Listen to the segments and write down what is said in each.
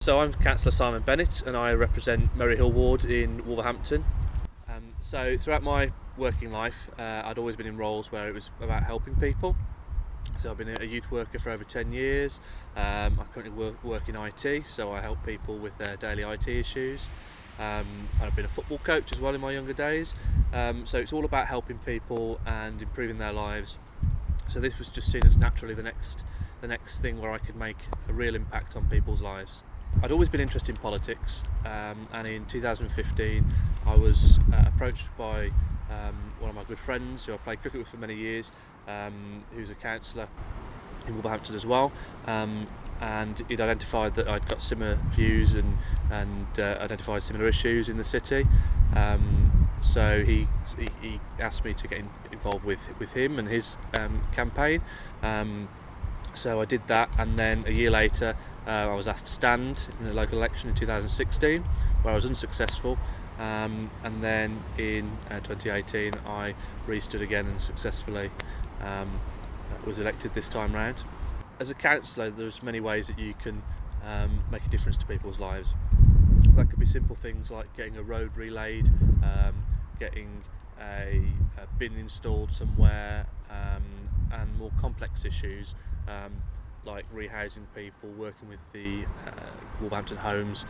So I'm Councillor Simon Bennett and I represent Merry Hill Ward in Wolverhampton. So throughout my working life I'd always been in roles where it was about helping people. So I've been a youth worker for over 10 years. I currently work in IT, so I help people with their daily IT issues. I've been a football coach as well in my younger days. So it's all about helping people and improving their lives. So this was just seen as naturally the next thing where I could make a real impact on people's lives. I'd always been interested in politics, and in 2015 I was approached by one of my good friends who I played cricket with for many years, who's a councillor in Wolverhampton as well, and he'd identified that I'd got similar views and identified similar issues in the city. So he asked me to get involved with him and his campaign. So I did that, and then a year later I was asked to stand in a local election in 2016 where I was unsuccessful, and then in 2018 I re-stood again and successfully was elected this time round. As a councillor, there's many ways that you can make a difference to people's lives. That could be simple things like getting a road relayed, getting a bin installed somewhere, and more complex issues like rehousing people, working with the Wolverhampton homes,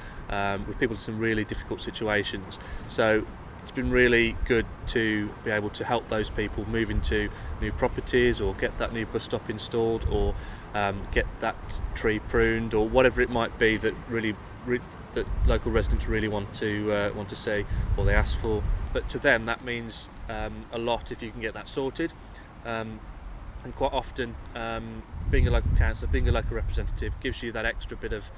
with people in some really difficult situations. So it's been really good to be able to help those people move into new properties, or get that new bus stop installed, or get that tree pruned, or whatever it might be that that local residents really want to see, or they ask for. But to them that means a lot if you can get that sorted. And quite often being a local councillor, being a local representative gives you that extra bit of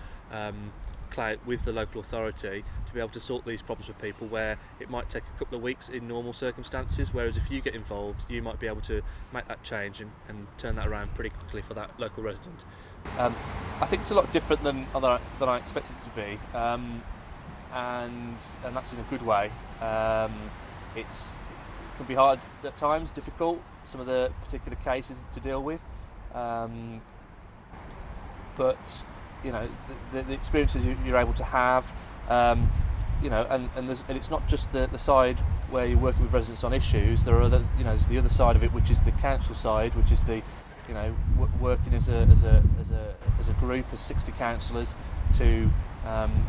clout with the local authority to be able to sort these problems with people where it might take a couple of weeks in normal circumstances, whereas if you get involved you might be able to make that change and turn that around pretty quickly for that local resident. I think it's a lot different than I expected it to be, and that's in a good way. It can be hard at times, difficult, some of the particular cases to deal with, but you know the experiences you're able to have, and it's not just the side where you're working with residents on issues. There are there's the other side of it, which is the council side, which is the working as a group of 60 councillors to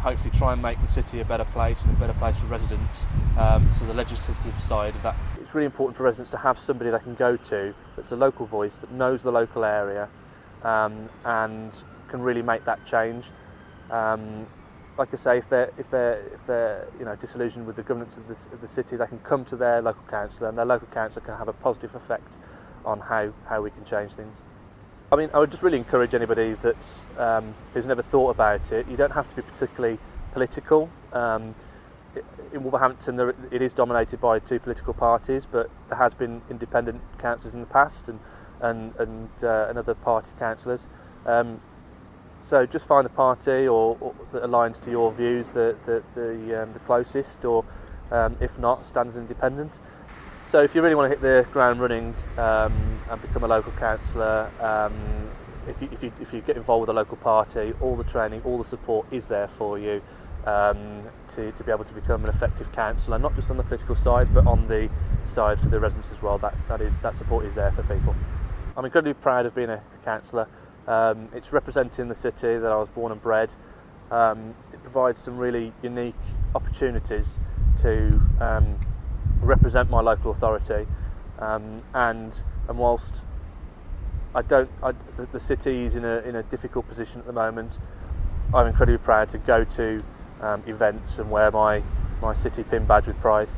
hopefully try and make the city a better place and a better place for residents. So the legislative side of that. It's really important for residents to have somebody they can go to that's a local voice, that knows the local area, and can really make that change. Like I say, if they're disillusioned with the governance of the city, they can come to their local councillor, and their local councillor can have a positive effect on how we can change things. I mean, I would just really encourage anybody that's who's never thought about it. You don't have to be particularly political. In Wolverhampton, it is dominated by two political parties, but there has been independent councillors in the past and other party councillors. So just find a party or that aligns to your views the closest, or if not, stand as independent. So if you really want to hit the ground running and become a local councillor, if you get involved with a local party, all the training, all the support is there for you to be able to become an effective councillor, not just on the political side, but on the side for the residents as well. That support is there for people. I'm incredibly proud of being a councillor. It's representing the city that I was born and bred. It provides some really unique opportunities to represent my local authority, and whilst the city is in a difficult position at the moment, I'm incredibly proud to go to events and wear my city pin badge with pride.